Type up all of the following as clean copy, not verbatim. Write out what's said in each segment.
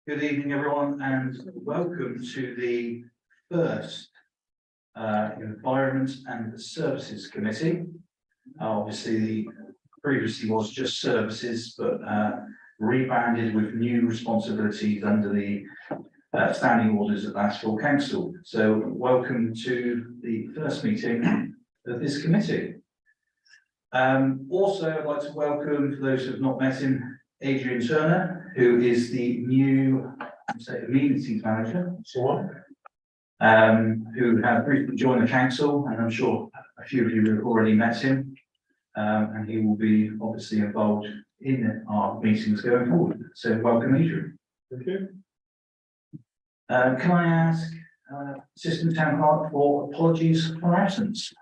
Good evening, everyone, and welcome to the first Environment and Services Committee. Obviously, previously was just services, but rebranded with new responsibilities under the standing orders at last full council. So, welcome to the first meeting of this committee. Also, I'd like to welcome, for those who have not met him, Adrian Turner, who is the new amenities manager. Who has recently joined the council, and I'm sure a few of you have already met him. And he will be obviously involved in our meetings going forward. So welcome, Adrian. Thank you. Can I ask Assistant Town Clerk for apologies for absence?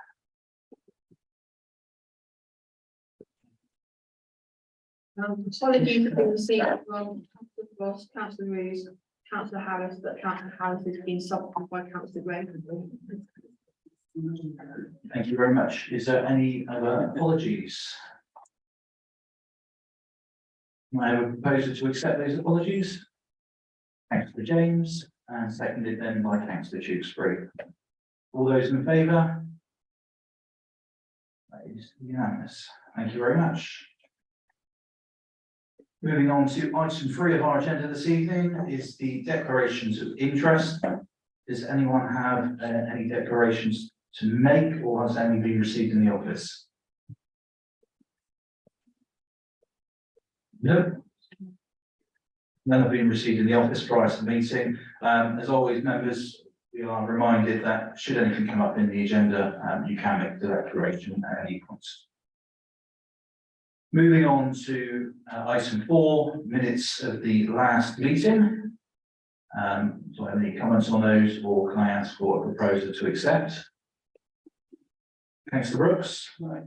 Apologies have been received from Councillor Ross, Councillor Roos, Councillor Harris, but Councillor Harris has been supplemented by Councillor Gray. Thank you very much. Is there any other apologies? Can I have a proposal to accept those apologies? Councillor James, and seconded then by Councillor Tewkesbury. All those in favour? That is unanimous. Thank you very much. Moving on to item 3 of our agenda this evening is the declarations of interest. Does anyone have any declarations to make, or has any been received in the office? No. None have been received in the office prior to the meeting. As always, members, we are reminded that should anything come up in the agenda, you can make the declaration at any point. Moving on to item 4, minutes of the last meeting. Do I have any comments on those, or can I ask for a proposal to accept? Councillor Brooks. Right.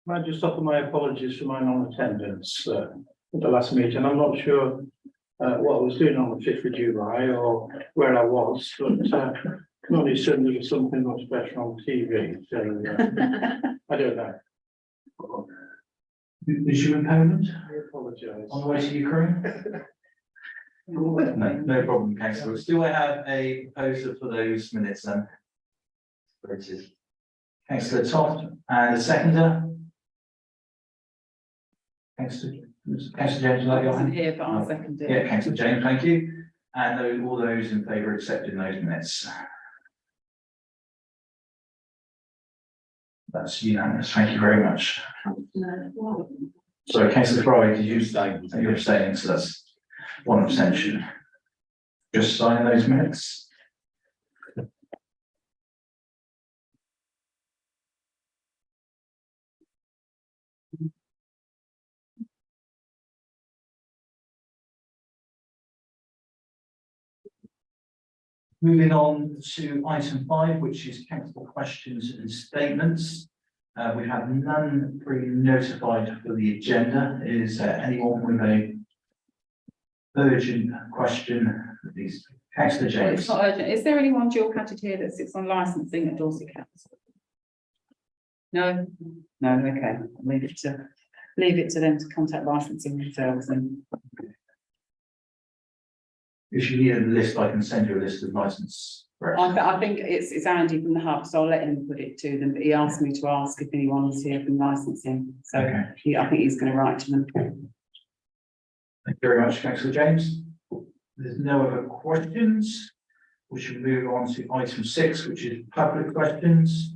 I just offer my apologies for my non-attendance at the last meeting. I'm not sure what I was doing on the 5th of July or where I was, but can only assume there was something much better on TV. So I don't know. Is you in Poland? I apologise. On the way to Ukraine? No problem, councillors. Do I have a proposal for those minutes then? Where it is. Councillor Toft and a seconder. Councillor James, like your hand? Here, but I'll second it. Yeah, Councillor James, thank you. And all those in favour of accepting those minutes. That's unanimous. Thank you very much. Sorry, Councillor Fry, did you say you're abstaining? So that's one abstention. Just sign those minutes. Moving on to item 5, which is council questions and statements. We have none pre-notified for the agenda. Is anyone with a urgent question? Please, Councillor Well, it's James. not urgent. Is there anyone dual catted here that sits on licensing at Dorset Council? No? No, okay. Leave it to them to contact licensing themselves and. If you need a list, I can send you a list of license. I think it's Andy from the hub, so I'll let him put it to them, but he asked me to ask if anyone was here from licensing, so Okay. I think he's going to write to them. Thank you very much, Councillor James. There's no other questions. We should move on to item 6, which is public questions.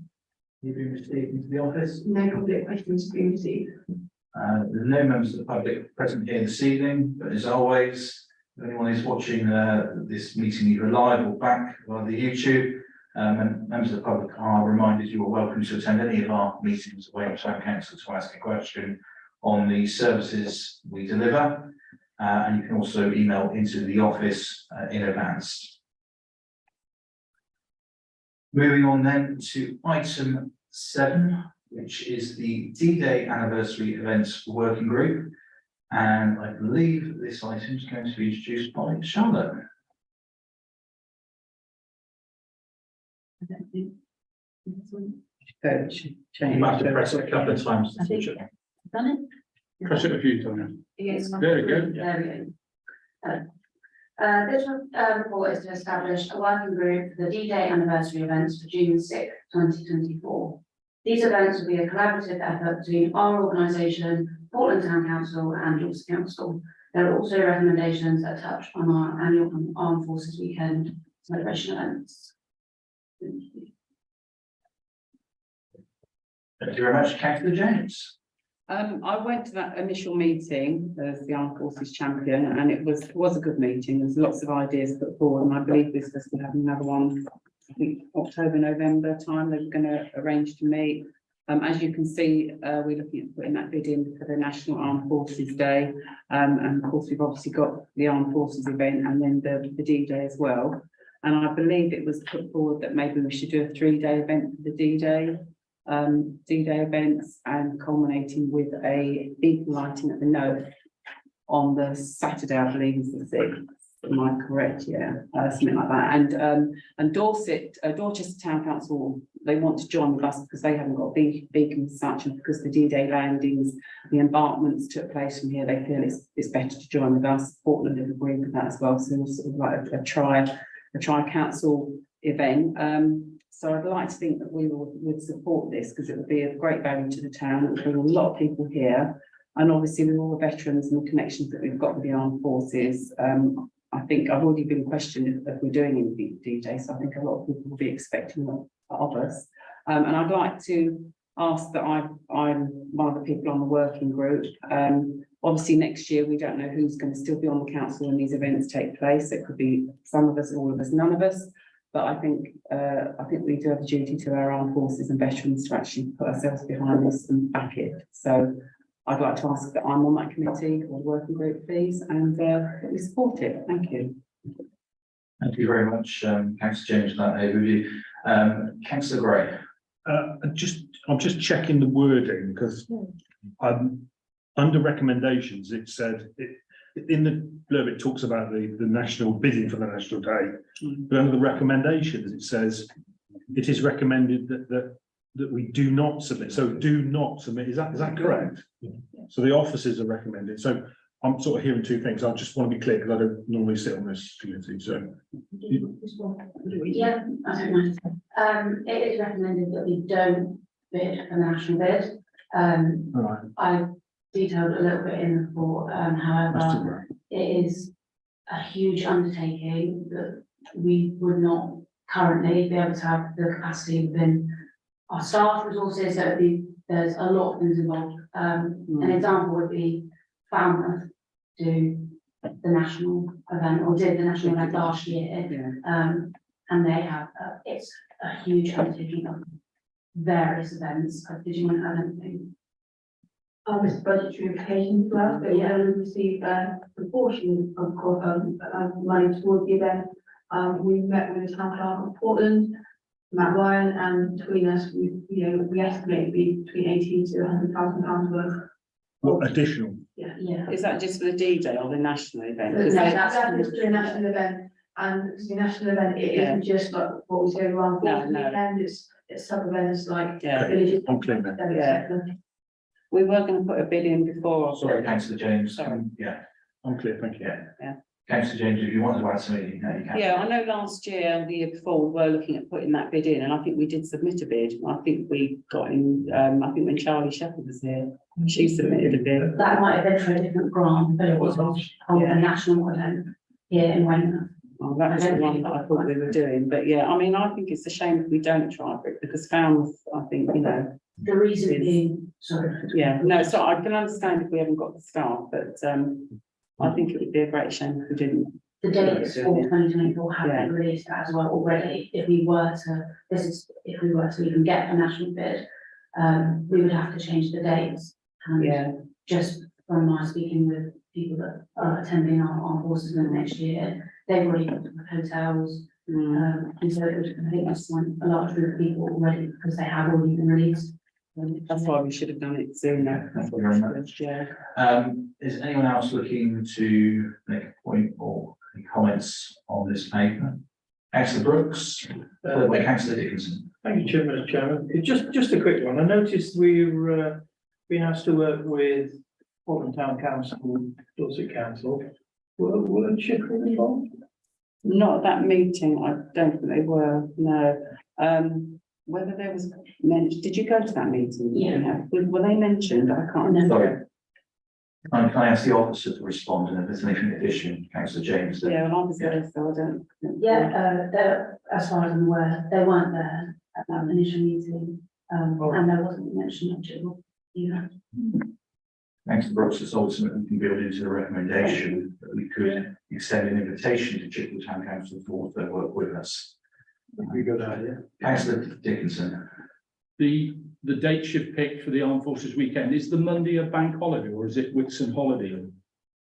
You've been received into the office. No public questions to be received. There's no members of the public present here this evening, but as always, if anyone is watching this meeting either live or back via the YouTube, and members of the public are reminded you are welcome to attend any of our meetings away from Town Council to ask a question on the services we deliver, and you can also email into the office in advance. Moving on then to item 7, which is the D-Day anniversary events working group. And I believe this item is going to be introduced by Charlotte. I don't think. You might have to press it a couple of times. I think- Done it? Press it a few times. Yes. There we go. There we go. This report is to establish a working group for the D-Day anniversary events for June 6, 2024. These events will be a collaborative effort between our organisation, Portland Town Council and Dorset Council. There are also recommendations that touch on our annual Armed Forces Weekend celebration events. Thank you. Thank you very much, Councillor James. I went to that initial meeting as the Armed Forces champion, and it was a good meeting. There's lots of ideas put forward, and I believe this was to have another one. I think October, November time they were going to arrange to meet. As you can see, we're looking at putting that bid in for the National Armed Forces Day, and of course we've obviously got the Armed Forces event and then the D-Day as well. And I believe it was put forward that maybe we should do a 3-day event for the D-Day. D-Day events, and culminating with a big lighting at the Node on the Saturday, I believe is the 6th. Am I correct? Yeah, something like that. And Dorchester Town Council, they want to join with us because they haven't got beacons as such, and because the D-Day landings, the embarkments took place from here, they feel it's better to join with us. Portland have agreed with that as well, so it's sort of like a tri-council event. So I'd like to think that we would support this because it would be of great value to the town. It would bring a lot of people here, and obviously with all the veterans and the connections that we've got with the armed forces. I think I've already been questioned if we're doing any D-Day, so I think a lot of people will be expecting that of us. And I'd like to ask that I'm one of the people on the working group. Obviously next year we don't know who's going to still be on the council when these events take place. It could be some of us, all of us, none of us. But I think we do have a duty to our armed forces and veterans to actually put ourselves behind this and back it. So I'd like to ask that I'm on that committee or working group, please, and that we support it. Thank you. Thank you very much, Councillor James, for that overview. Councillor Gray. I'm just checking the wording because under recommendations, it said in the blurb, it talks about the national bidding for the National Day, but under the recommendations, it says it is recommended that we do not submit. So do not submit. Is that correct? So the officers are recommended. So I'm sort of hearing two things. I just want to be clear because I don't normally sit on this committee. So Yeah, I don't mind. It is recommended that we don't bid for the national bid. all right, I detailed a little bit in the report, that's too however, right. it is a huge undertaking that we would not currently be able to have the capacity within our staff resources. So there's a lot of things involved. An example would be Falmouth do the national event, or did the national event last year. Yeah. And they have, it's a huge undertaking of various events. Did you want to add anything? It's budgetary implications as well, but yeah, we receive a proportion of money towards the event. We met with the town clerk of Portland, Matt Ryan, and between us, we estimate to be between 80 to £100,000 worth. What additional? Yeah. Is that just for the D-Day or the national event? No, 'Cause that's just for the national event, and the national event, it isn't just like what we say around No, the no. weekend, it's sub events like Yeah. villages. I'm clear then. etc. we were going to put a bid in before. Sorry, Councillor James. Sorry. Yeah, I'm clear, thank you. Councillor James, if you want to add something, you can. Yeah, I know last year and the year before, we were looking at putting that bid in, and I think we did submit a bid. I think we got in, I think when Charlie Shepherd was here, she submitted a bid. That might have been for a different grant, but it was on Yeah. a national event here in Weymouth. Oh, that was the one that I thought we were doing, but yeah, I mean, I think it's a shame if we don't try for it, because Falmouth, I think, The reason being, sorry. yeah, no, so I can understand if we haven't got the staff, but I think it would be a great shame if we didn't. The dates for 2024 have been released as well already. If we were to even get a national bid, we would have to change the dates. And Yeah, just from my speaking with people that are attending our horses event next year, they've already booked the hotels. And so it would, I think that's one, a large group of people already, because they have already been released. that's why we should have done it sooner. Thank you very much. Yeah. Is anyone else looking to make a point or any comments on this paper? Councillor Brooks, followed by Councillor Dickinson. Thank you, Mr. Chairman. It's just a quick one. I noticed we're being asked to work with Portland Town Council, Dorset Council, Were Chippenham involved? Not at that meeting, I don't think they were, no. Whether there was mentioned, did you go to that meeting? Yeah. Were they mentioned? I can't remember. Sorry. Can I ask the officer to respond, and if there's anything additional, councillor James? Yeah, well, I was there, so I don't. They're, as far as I'm aware, they weren't there at that initial meeting, and there wasn't mention of Chibnall either. Councillor Brooks has ultimately can build into the recommendation that we could extend an invitation to Chippenham Town Council for to work with us. Would be a good idea. Councillor Dickinson. The dates you've picked for the Armed Forces Weekend, is the Monday a bank holiday or is it Whitsun holiday?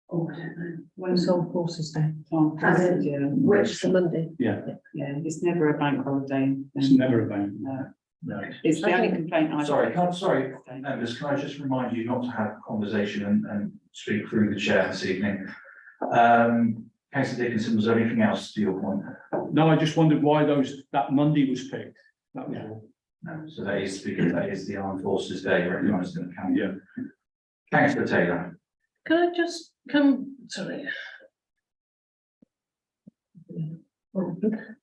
Oh, I don't know. When's All Forces Day, As in, Yeah, which is the Monday. Yeah, yeah, it's never a bank holiday. it's never a bank. No, No. it's the only complaint I. Sorry, members, can I just remind you not to have a conversation and speak through the chair this evening? Councillor Dickinson, was there anything else to your point? No, I just wondered why that Monday was picked. That was all. No, so that is because that is the Armed Forces Day recognised in the calendar. Yeah. Councillor Taylor. Can I just sorry.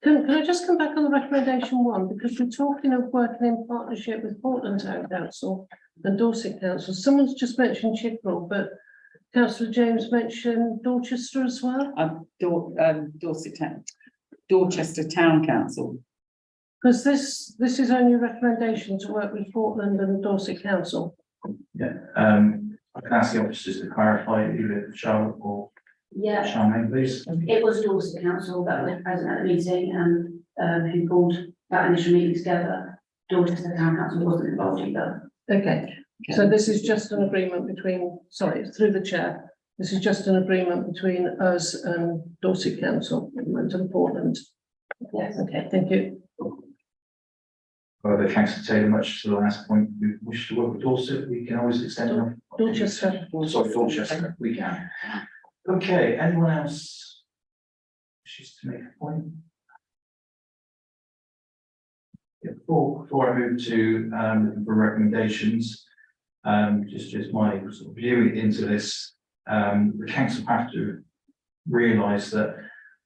Can I just come back on the recommendation one, because we're talking of working in partnership with Portland Town Council and Dorset Council. Someone's just mentioned Chippenham, but councillor James mentioned Dorchester as well. Dorchester Town Council. Because this is only a recommendation to work with Portland and Dorset Council. Yeah, I can ask the officers to clarify either Charlotte or Yeah, Charmaine, please. it was Dorset Council that was present at the meeting and who pulled that initial meeting together. Dorchester Town Council wasn't involved either. Okay, so this is just an agreement between, sorry, through the chair. This is just an agreement between us and Dorset Council and Portland. Yes. Okay, thank you. However, councillor Taylor, much to the last point, we wish to work with Dorset, we can always extend our. Dorchester. Sorry, Dorchester, we can. Okay, anyone else wishes to make a point? Yeah, before I move to for recommendations, just my sort of view into this, the council have to realise that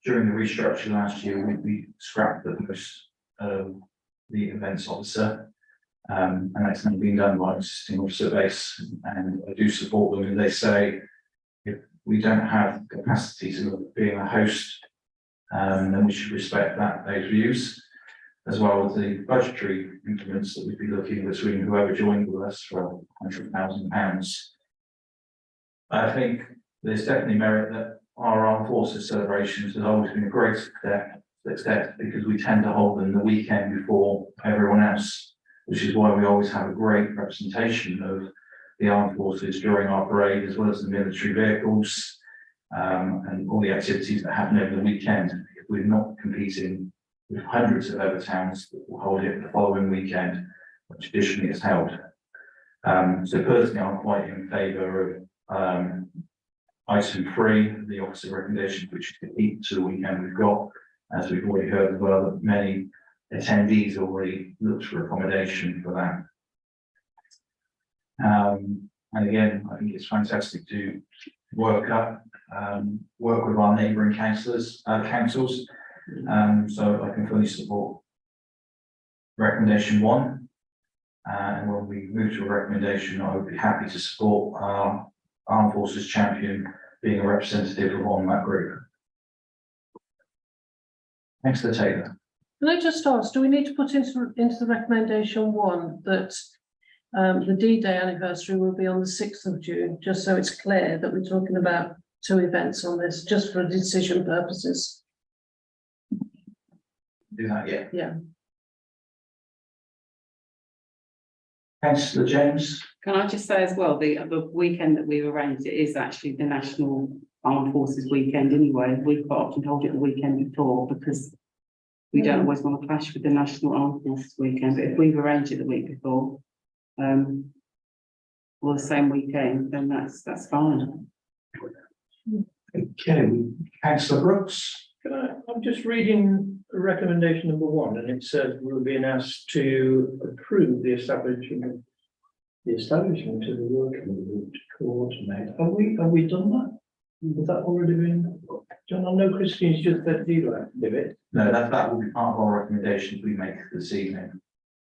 during the restructure last year, we scrapped the post of the events officer. And that's not been done by existing officer base, and I do support them, and they say if we don't have capacity to being a host, then we should respect those views, as well as the budgetary increments that we'd be looking between whoever joined with us for £100,000. I think there's definitely merit that our armed forces celebrations has always been a great success because we tend to hold them the weekend before everyone else, which is why we always have a great representation of the armed forces during our parade, as well as the military vehicles, and all the activities that happen over the weekend. If we're not competing with hundreds of other towns that will hold it the following weekend, which traditionally is held. So personally, I'm quite in favour of item 3, the officer recommendation, which is to keep to the weekend we've got, as we've already heard as well, that many attendees already looked for accommodation for that. And again, I think it's fantastic to work with our neighbouring councils. So I can fully support recommendation 1. And when we move to a recommendation, I would be happy to support our Armed Forces champion being a representative of on that group. Thanks to Taylor. Can I just ask, do we need to put into the recommendation 1 that the D-Day anniversary will be on the 6th of June, just so it's clear that we're talking about 2 events on this, just for decision purposes? Do that, yeah. Yeah. Councillor James. Can I just say as well, the weekend that we've arranged, it is actually the National Armed Forces Weekend anyway. We quite often hold it the weekend before because we don't always want to clash with the National Armed Forces Weekend. But if we've arranged it the week before, or the same weekend, then that's fine. Okay, Councillor Brooks. I'm just reading recommendation number 1, and it says we're being asked to approve the establishment of the working group to coordinate. Have we done that? Has that already been, John, I know Christine's just said you'd like to do it. No, that will be part of our recommendations we make this evening.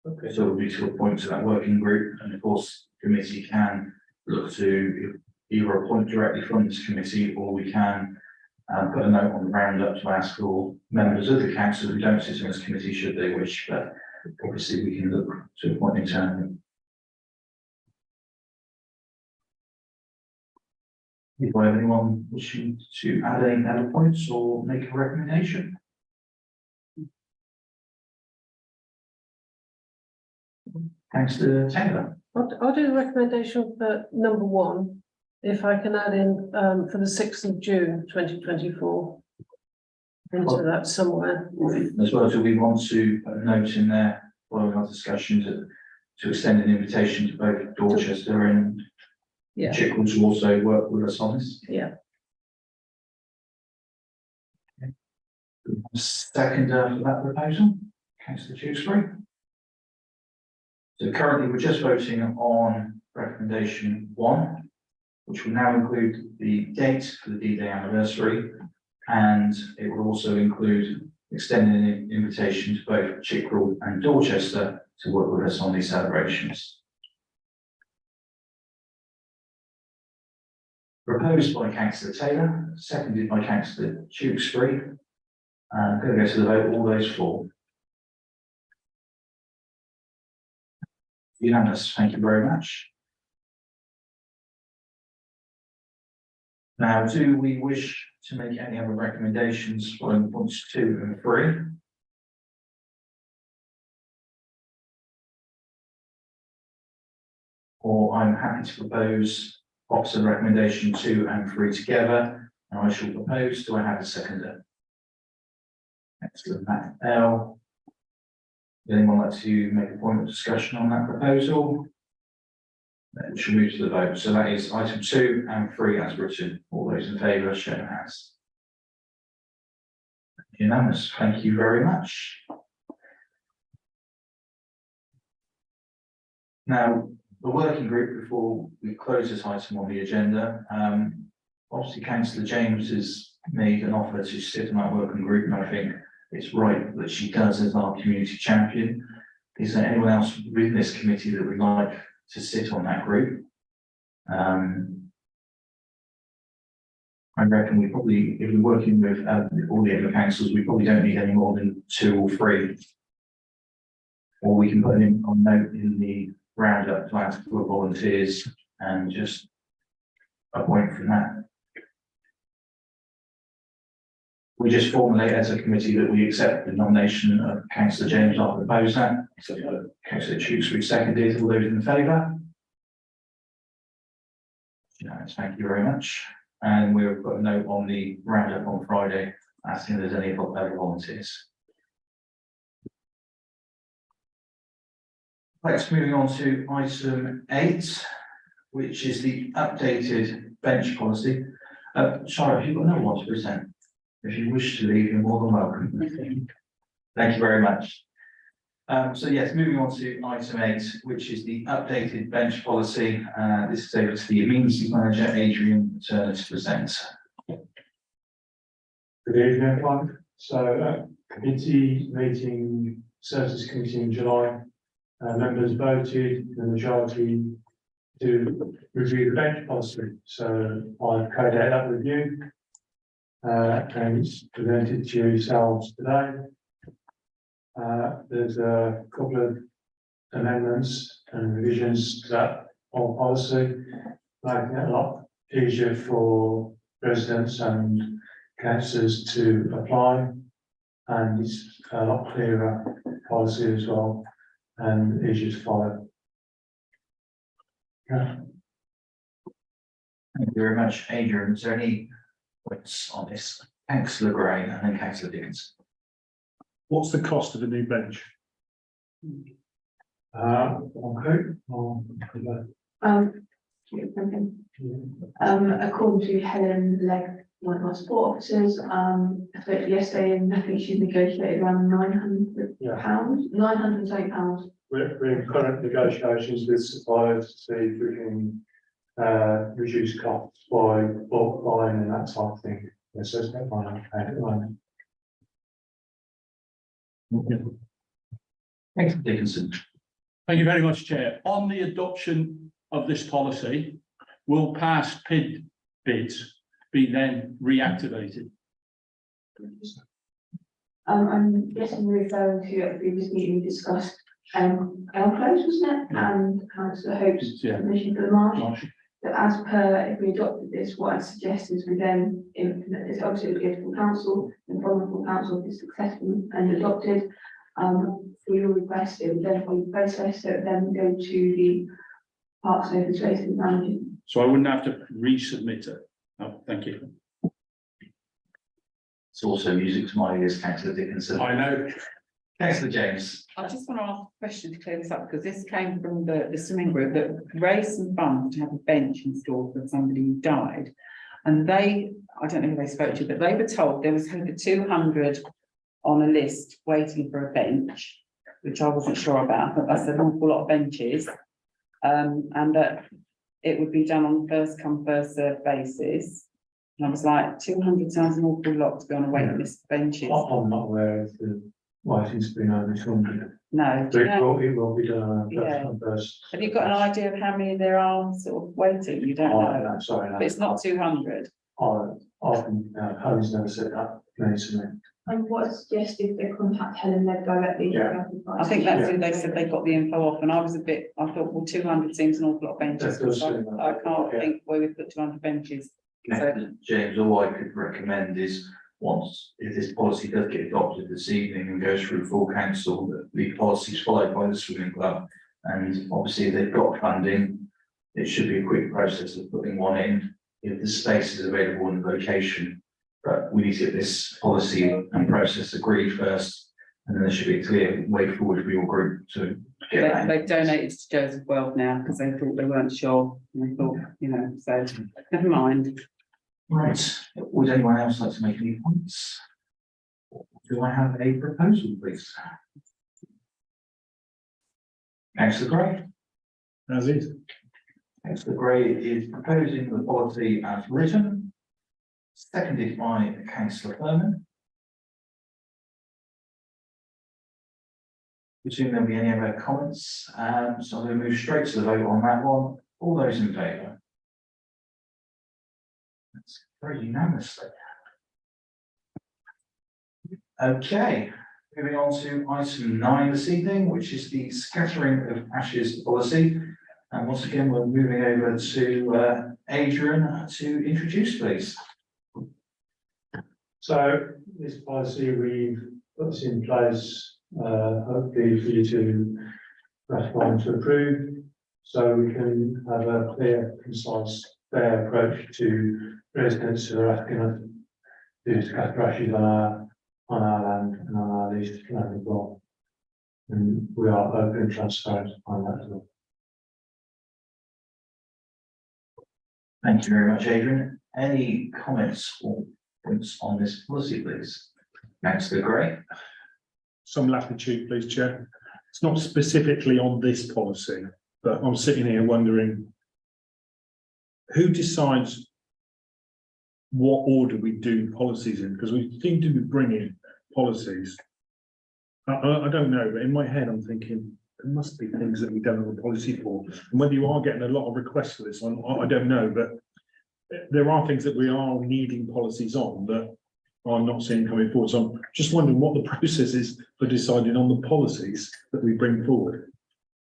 Okay. So we'll be to appoint to that working group, and of course, the committee can look to either appoint directly from this committee, or we can put a note on the roundup to ask for members of the council who don't sit on this committee should they wish, but obviously we can look to appoint internally. If I have anyone wishing to add any other points or make a recommendation? Councillor Taylor. I'll do the recommendation for number 1, if I can add in, for the 6th of June, 2024. Into that somewhere. As well, do we want to put a note in there following our discussions to extend an invitation to both Dorchester and Yeah, Chickwell to also work with us on this? yeah. Second for that proposal, councillor Tewkesbury. So currently, we're just voting on recommendation 1, which will now include the date for the D-Day anniversary, and it will also include extending an invitation to both Chickwell and Dorchester to work with us on these celebrations. Proposed by councillor Taylor, seconded by councillor Tewkesbury. I'm going to go to the vote, all those for. Unanimous, thank you very much. Now, do we wish to make any other recommendations following points 2 and 3? Or I'm happy to propose opposite recommendation 2 and 3 together, and I shall propose, do I have a seconder? Excellent, Matt L. Would anyone like to make a point of discussion on that proposal? Then we shall move to the vote. So that is item 2 and 3 as written. All those in favour, show of hands. Unanimous. Thank you very much. Now, the working group, before we close this item on the agenda, obviously councillor James has made an offer to sit on that working group, and I think it's right that she does as our community champion. Is there anyone else within this committee that would like to sit on that group? I reckon we probably, if we're working with all the other councils, we probably don't need any more than 2 or 3. Or we can put an on note in the roundup to ask for volunteers and just appoint from that. We just formulate as a committee that we accept the nomination of councillor James. I'll propose that. So councillor Tewkesbury seconded. All those in favour? Yes, thank you very much. And we'll put a note on the roundup on Friday asking if there's any other volunteers. Next, moving on to item 8, which is the updated bench policy. Charlotte, have you got another one to present? If you wish to leave, you're more than welcome. Thank you very much. So yes, moving on to item 8, which is the updated bench policy. This is over to the amenities manager, Adrian Turner, to present. Good evening, everyone. So, committee meeting, services committee in July, members voted the majority to review the bench policy. So I've carried out that review, and it's presented to yourselves today. There's a couple of amendments and revisions to that whole policy, making it a lot easier for residents and councillors to apply, and it's a lot clearer policy as well and easier to follow. Yeah. Thank you very much, Adrian. Is there any points on this? Councillor Gray and then councillor Dickens. What's the cost of a new bench? Okay. According to Helen Legg, one of our support officers, I spoke to her yesterday, and I think she's negotiated around £900, £908. We're in current negotiations with suppliers to see if we can reduce costs by bulk buying and that type of thing. Yes, so it's not fine, at the moment. Thanks, Dickinson. Thank you very much, Chair. On the adoption of this policy, will past PID bids be then reactivated? I'm guessing we're referring to a previous meeting we discussed, close, wasn't it? And Councillor Hope's Yeah. permission for the marsh. Marsh? That as per, if we adopted this, what I suggest is we then implement this, obviously it would go to full council, and from the full council, if it's successful and adopted. We will request it, would then follow the process, so it would then go to the Parks and Open Spaces manager. So I wouldn't have to resubmit it. No, thank you. It's also music to my ears, councillor Dickinson. I know. Councillor James. I just want to ask a question to clear this up, because this came from the swimming group that raised some funds to have a bench installed for somebody who died. And they, I don't know who they spoke to, but they were told there was over 200 on a list waiting for a bench, which I wasn't sure about, but that's an awful lot of benches. And that it would be done on first come, first served basis. And I was like, 200 sounds an awful lot to be on a waiting list of benches. I'm not aware of the waiting's been over 200. No. But Do you know- it will be done on Yeah. first. Have you got an idea of how many there are sort of waiting? You don't Oh, know, no, sorry, but it's not 200. Helen's never said that to me. And what I suggest is they contact Helen Led directly. Yeah. I think that's who they said they got the info off, and I was a bit, I thought, well, 200 seems an awful lot of benches. That does so seem I like- can't yeah. think where we put 200 benches. So, Councillor James, all I could recommend is, once, if this policy does get adopted this evening and goes through full council, that the policy is followed by the swimming club. And obviously, if they've got funding, it should be a quick process of putting one in, if the space is available in the location. But we need to get this policy and process agreed first, and then there should be a clear way forward for your group to get that. they've donated to Joseph World now, because they thought they weren't sure, and they thought, you know, so, never mind. Right, would anyone else like to make any points? Do I have a proposal, please? Councillor Gray. As is. Councillor Gray is proposing the policy as written, seconded by Councillor Furman. Presume there'll be any other comments, so I'm going to move straight to the vote on that one. All those in favour? That's very unanimously. Okay, moving on to item 9 this evening, which is the scattering of ashes policy. And once again, we're moving over to Adrian to introduce, please. So this policy, we've put this in place, hopefully for you to ratify and to approve. So we can have a clear, concise, fair approach to residents who are asking us to scatter ashes on our land and on our leased land as well. And we are open and transparent on that as well. Thank you very much, Adrian. Any comments or points on this policy, please? Councillor Gray. Some latitude, please, Chair. It's not specifically on this policy, but I'm sitting here wondering who decides what order we do policies in, because we seem to be bringing policies. I don't know, but in my head, I'm thinking there must be things that we don't have a policy for. And whether you are getting a lot of requests for this one, I don't know, but there are things that we are needing policies on that I'm not seeing coming forward. So I'm just wondering what the process is for deciding on the policies that we bring forward.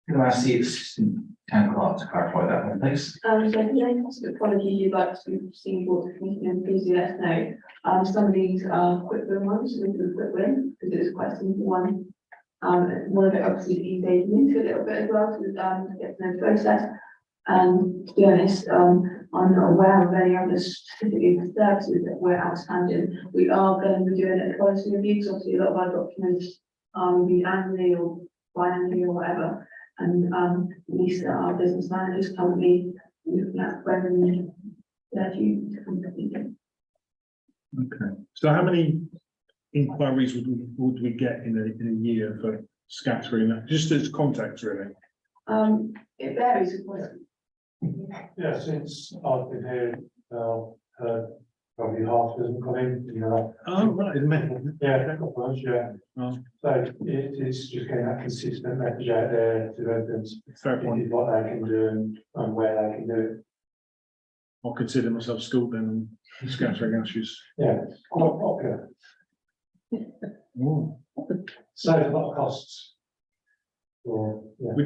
Can I ask the assistant town clerk to clarify that one, please? So if there's any possible policies you'd like to see for the committee, then please do let us know. Some of these are quick win ones, so we do a quick win, because it's quite a simple one. One of it obviously ease into a little bit as well, to get to know the process. To be honest, I'm not aware of any other specific services that we're outstanding. We are going to be doing a policy review, because obviously a lot of our documents are reviewed annually or biannually or whatever. And Lisa, our business manager, is currently looking at when they're due to complete it. Okay. So how many inquiries would we get in a year for scattering that? Just as context, really. It varies, of course. Yeah, since I've been here, probably half doesn't come in, you know. Oh, right, isn't it? Yeah, a couple of us, yeah. Oh. So it's just getting that consistent message out there to residents, Fair this point. is what they can do and where they can do it. I'll consider myself schooled then and scattering ashes. Yeah, it's quite popular, Oh. saves a lot of costs. Or, yeah. We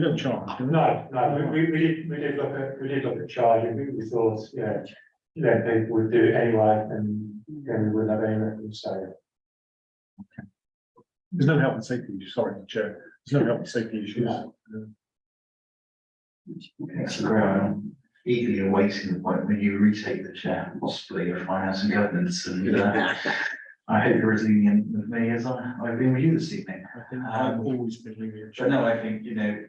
don't charge, do we? No, we did look at charging, we thought, yeah, then people would do it anyway, and then we wouldn't have any revenue, so. There's no health and safety issues, sorry, Chair. There's no health and safety issues. No. Councillor Gray, I'm eagerly awaiting the point when you retake the chair, possibly of finance and governance, and I hope you're as lenient with me as I've been with you this evening. I think I've always been lenient. But no, I think, you know,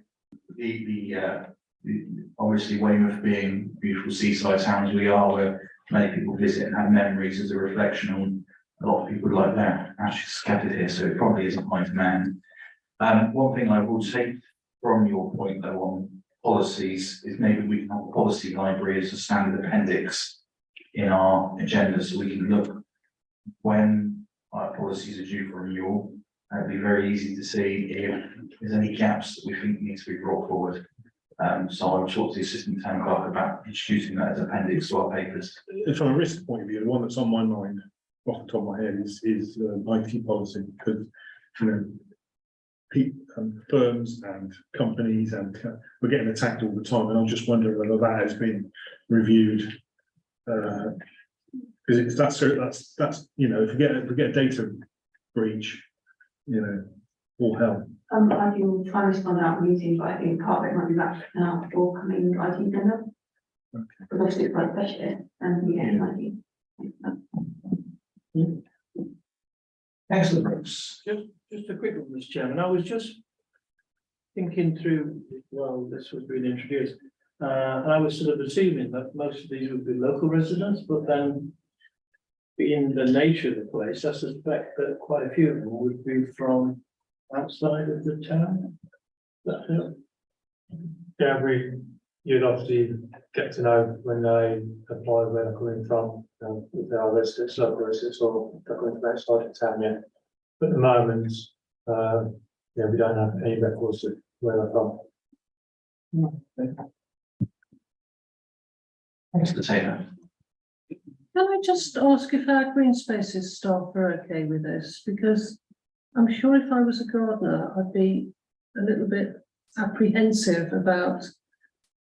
obviously Weymouth being beautiful seaside town as we are, where many people visit and have memories as a reflection on a lot of people like that actually scattered here, so it probably isn't high demand. One thing I will take from your point though on policies is maybe we can have a policy library as a standard appendix in our agenda, so we can look when our policies are due for renewal. It'd be very easy to see if there's any gaps that we think need to be brought forward. So I will talk to the assistant town clerk about introducing that as appendix to our papers. From a risk point of view, the one that's on my mind, off the top of my head, is IT policy, because, you know, firms and companies and we're getting attacked all the time, and I'm just wondering whether that has been reviewed. Because that's you know, if we get a data breach, you know, all hell. I can try and respond out meeting, but I think part of it might be back now for coming IT vendor. Okay. Because obviously it's quite specialist and we get IT. Excellent, Brooks. Just a quick one, Mr. Chairman. I was just thinking through, well, this was being introduced. And I was sort of assuming that most of these would be local residents, but then being the nature of the place, I suspect that quite a few of them would be from outside of the town. Yeah, you'd obviously get to know when they apply where they're coming from, if they are residents, local residents, or they're coming from outside of town, yeah. But at the moment, yeah, we don't have any records of where they're from. Thanks for Taylor. Can I just ask if our green spaces staff are okay with this? Because I'm sure if I was a gardener, I'd be a little bit apprehensive about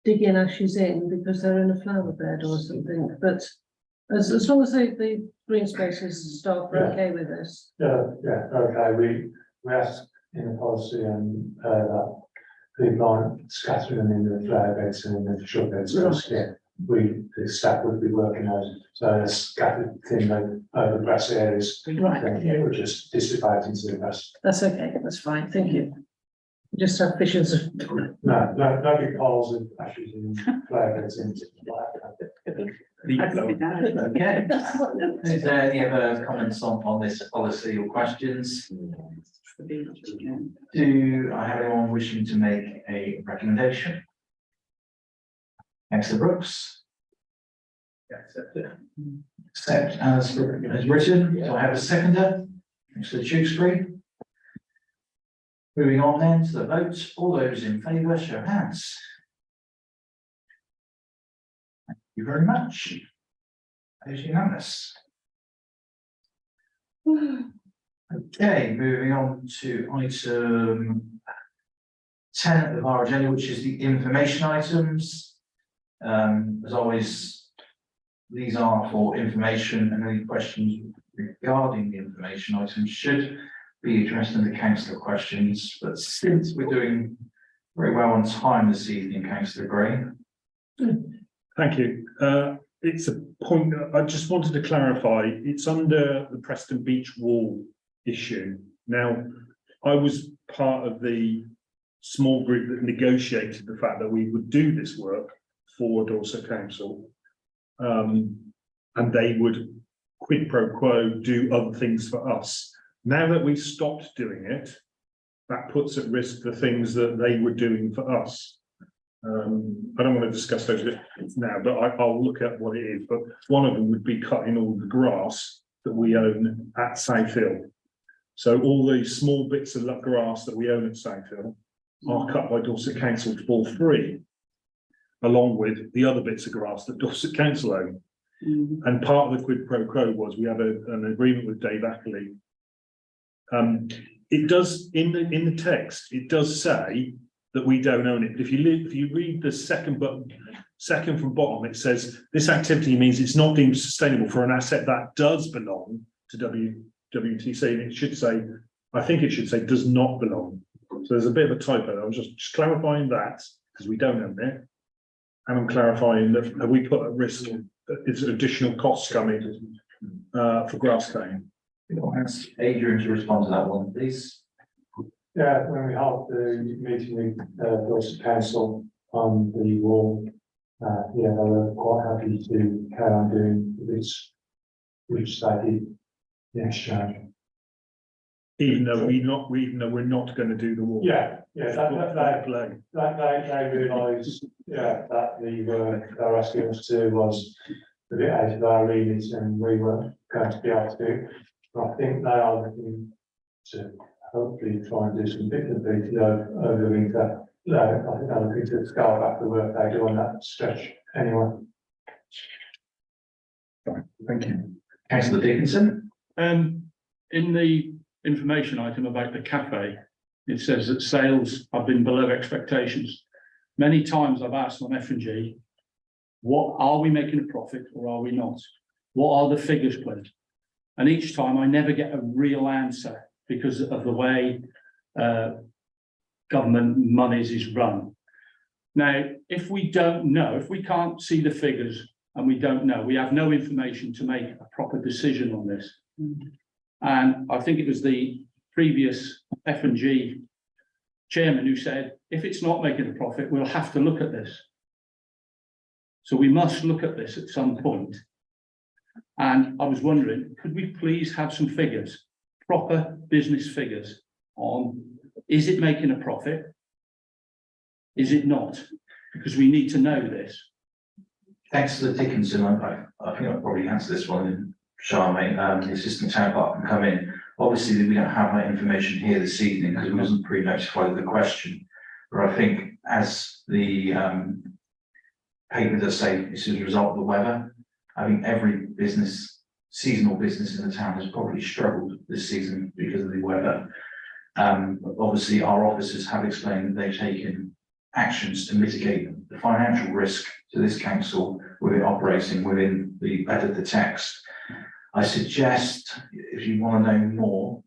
digging ashes in because they're in a flower bed or something. But as long as the green spaces staff are okay with this. Yeah, okay, we ask in the policy and that people aren't scattering them in the flower beds and in the shrub beds, so, yeah. The staff would be working on, so they're scattered thinly over grassy areas. Right. Then it would just dissipate into the grass. That's okay, that's fine, thank you. Just have visions of. No big piles of ashes in flower beds and Okay. Is there any other comments on this policy or questions? Do I have anyone wishing to make a recommendation? Councillor Brooks. Accept as written. Do I have a seconder? Councillor Tewkesbury. Moving on then to the vote. All those in favour, show hands. Thank you very much. That is unanimous. Okay, moving on to item 10 of our agenda, which is the information items. As always, these are for information, and any questions regarding the information items should be addressed in the councillor questions. But since we're doing very well on time this evening, Councillor Gray. Thank you. It's a point, I just wanted to clarify, it's under the Preston Beach wall issue. Now, I was part of the small group that negotiated the fact that we would do this work for Dorset Council. And they would quid pro quo do other things for us. Now that we've stopped doing it, that puts at risk the things that they were doing for us. I don't want to discuss those now, but I'll look at what it is, but one of them would be cutting all the grass that we own at South Hill. So all these small bits of grass that we own at South Hill are cut by Dorset Council for free, along with the other bits of grass that Dorset Council own. And part of the quid pro quo was we had an agreement with Dave Ackley. It does, in the text, it does say that we don't own it. But if you read the second from bottom, it says this activity means it's not deemed sustainable for an asset that does belong to WTC. And it should say, I think it should say does not belong. So there's a bit of a typo. I was just clarifying that because we don't own it. And I'm clarifying that we put at risk is additional costs coming for grass cutting. I'll ask Adrian to respond to that one, please. Yeah, when we held the meeting with Dorset Council on the wall, yeah, they were quite happy to carry on doing this, which they did the exchange. Even though we're not going to do the wall. Yeah, they realised, yeah, that the work they were asking us to was a bit out of our remit and we weren't going to be able to do it. But I think they are looking to hopefully try and do some bits and pieces over the winter. No, I think they're looking to scale back the work they do on that stretch anyway. Thank you. Councillor Dickinson. In the information item about the cafe, it says that sales have been below expectations. Many times I've asked on F&G, what are we making a profit or are we not? What are the figures, please? And each time I never get a real answer because of the way government monies is run. Now, if we don't know, if we can't see the figures and we don't know, we have no information to make a proper decision on this. And I think it was the previous F&G chairman who said, if it's not making a profit, we'll have to look at this. So we must look at this at some point. And I was wondering, could we please have some figures, proper business figures on, is it making a profit? Is it not? Because we need to know this. Councillor Dickinson, I think I'll probably answer this one. Charmaine, the assistant town clerk can come in. Obviously, we don't have that information here this evening because we wasn't pre-notified of the question. But I think as the paper does say, this is a result of the weather. I think every business, seasonal business in the town has probably struggled this season because of the weather. Obviously, our officers have explained that they've taken actions to mitigate the financial risk to this council with it operating within the text. I suggest if you want to know more,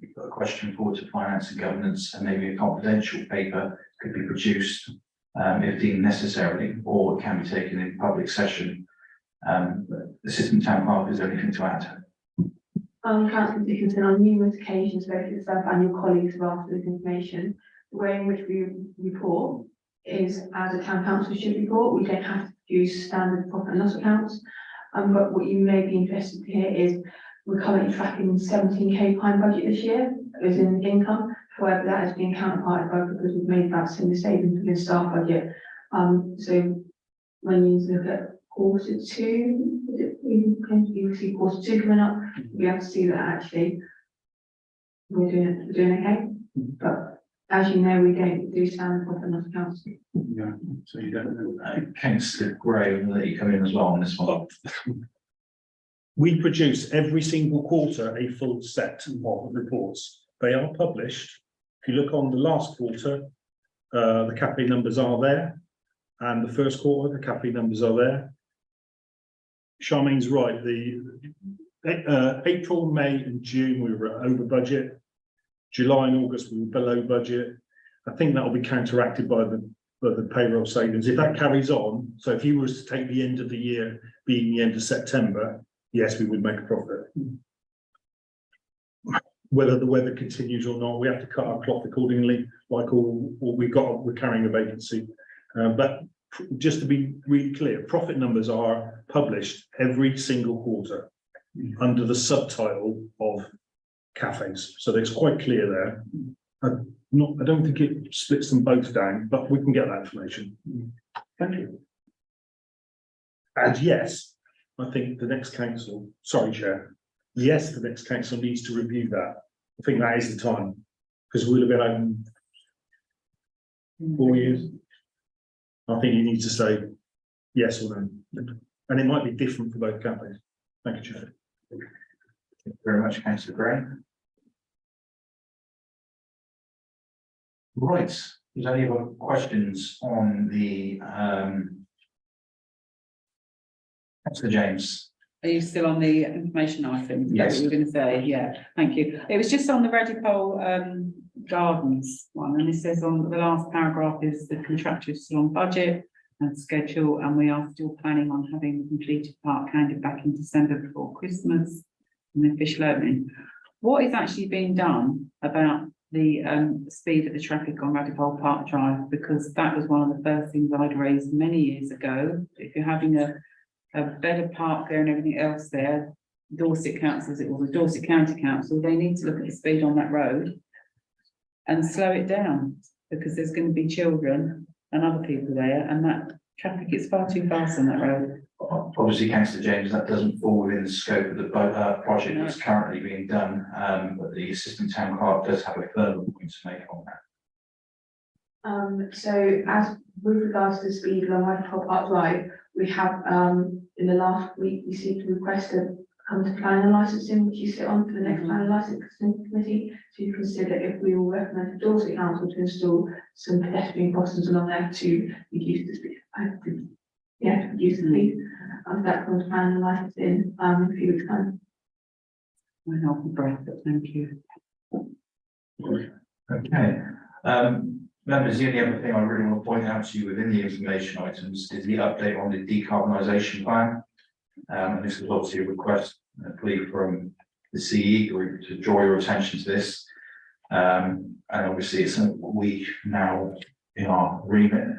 you put a question forward to finance and governance and maybe a confidential paper could be produced if deemed necessary, or it can be taken in public session. Assistant Town Clerk, is there anything to add? Councillor Dickinson, on numerous occasions, both yourself and your colleagues have asked for this information. The way in which we report is as a town council should report. We don't have to use standard profit and loss accounts. But what you may be interested to hear is we're currently tracking 17k prime budget this year as in income. However, that has been counterparted by because we've made that similar savings within staff budget. So when you look at quarter two, you see quarter two coming up, we have to see that actually we're doing okay. But as you know, we don't do standard profit and loss accounts. Yeah, so you don't know. Councillor Gray, will let you come in as well on this one. We produce every single quarter a full set of reports. They are published. If you look on the last quarter, the cafe numbers are there, and the first quarter, the cafe numbers are there. Charmaine's right. The April, May, and June we were over budget. July and August we were below budget. I think that will be counteracted by the payroll savings. If that carries on, so if you was to take the end of the year being the end of September, yes, we would make a profit. Whether the weather continues or not, we have to cut our cloth accordingly. Like all we're carrying a vacancy. But just to be really clear, profit numbers are published every single quarter under the subtitle of cafes. So it's quite clear there. Not, I don't think it splits them both down, but we can get that information. Thank you. And yes, I think the next council, sorry, Chair, yes, the next council needs to review that. I think that is the time, because we'll have been open 4 years. I think you need to say yes or no, and it might be different for both companies. Thank you, Chair. Thank you very much, councillor Gray. Right, is there any other questions on the, councillor James? Are you still on the information items? Is that Yes. what you were going to say? Yeah, thank you. It was just on the Redipole Gardens one, and it says on the last paragraph is the contractor is still on budget and schedule, and we are still planning on having the completed park handed back in December before Christmas and the official opening. What is actually being done about the speed of the traffic on Redipole Park Drive? Because that was one of the first things I'd raised many years ago. If you're having a better park there and everything else there, Dorset Council, as it was, the Dorset County Council, they need to look at the speed on that road and slow it down, because there's going to be children and other people there, and that traffic is far too fast on that road. Obviously, councillor James, that doesn't fall within the scope of the project that's currently being done, but the assistant town clerk does have a further point to make on that. So as with regards to the speed along Redipole Park Drive, we have, in the last week, received a request to come to planning and licensing, which you sit on for the next planning and licensing committee, to consider if we will recommend to Dorset Council to install some pedestrian crossings along there to reduce the speed. Reduce the speed. That comes to planning and licensing, in a few weeks' time. My help and breath, but thank you. Okay, members, the only other thing I really want to point out to you within the information items is the update on the decarbonisation plan. And this was obviously a request, a plea from the CE group to draw your attention to this. And obviously it's something we now in our remit,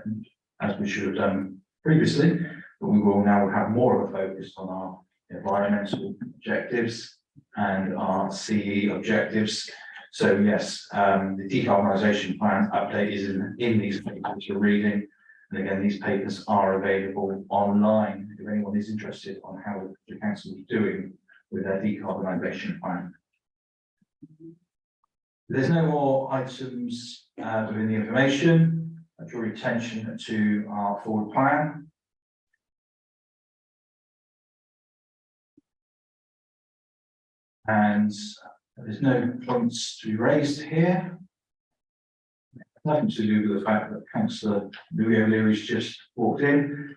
as we should have done previously, but we will now have more of a focus on our environmental objectives and our CE objectives. So yes, the decarbonisation plan update is in these papers you're reading. And again, these papers are available online if anyone is interested on how the council is doing with their decarbonisation plan. There's no more items within the information. I draw your attention to our forward plan. And there's no points to be raised here. Nothing to do with the fact that councillor Louis O'Leary's just walked in.